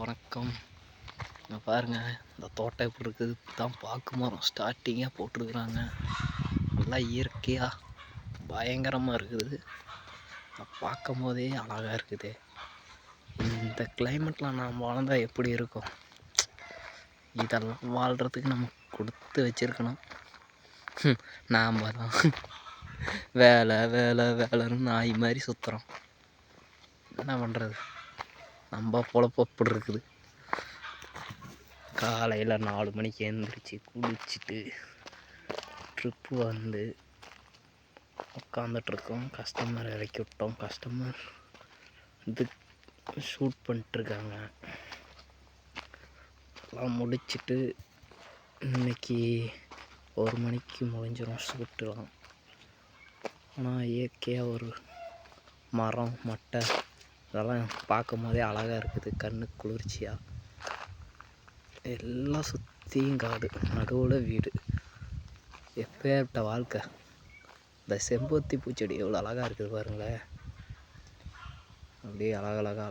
வணக்கம். இங்கே பாருங்கள், இந்த தோட்டம் எப்படி இருக்குது தான் பாக்கு மரம் ஸ்டார்டிங்காக போட்டிருக்குறாங்க. நல்லா இயற்கையாக பயங்கரமாக இருக்குது. பார்க்கும் போதே அழகாக இருக்குது. இந்த கிளைமேட்டில் நாம் வாழ்ந்தால் எப்படி இருக்கும்? இதெல்லாம் வாழ்கிறதுக்கு நம்ம கொடுத்து வச்சுருக்கணும். நாம் தான் வேலை வேலை வேலைன்னு நாய் மாதிரி சுற்றுறோம். என்ன பண்ணுறது? நம்ம பொழப்பு அப்படி இருக்குது. காலையில் 4 மணிக்கு எழுந்திரிச்சு குளிச்சுட்டு ட்ரிப்பு வந்து உட்காந்துட்ருக்கோம். கஸ்டமர் இறக்கி விட்டோம். கஸ்டமர் இது ஷூட் பண்ணிட்டுருக்காங்க. எல்லாம் முடிச்சுட்டு இன்றைக்கி 1 மணிக்கு முடிஞ்சிடும் ஷூட்டுலாம். ஆனால் இயற்கையாக ஒரு மரம் மட்டை இதெல்லாம் பார்க்கும் போதே அழகாக இருக்குது. கண்ணுக்கு குளிர்ச்சியாக எல்லாம் சுற்றியும் காடு, நடுவில் வீடு. எப்பேற்பட்ட வாழ்க்கை! இந்த செம்பருத்தி பூச்செடி எவ்வளோ அழகாக இருக்குது பாருங்களேன். அப்படியே அழகழகா.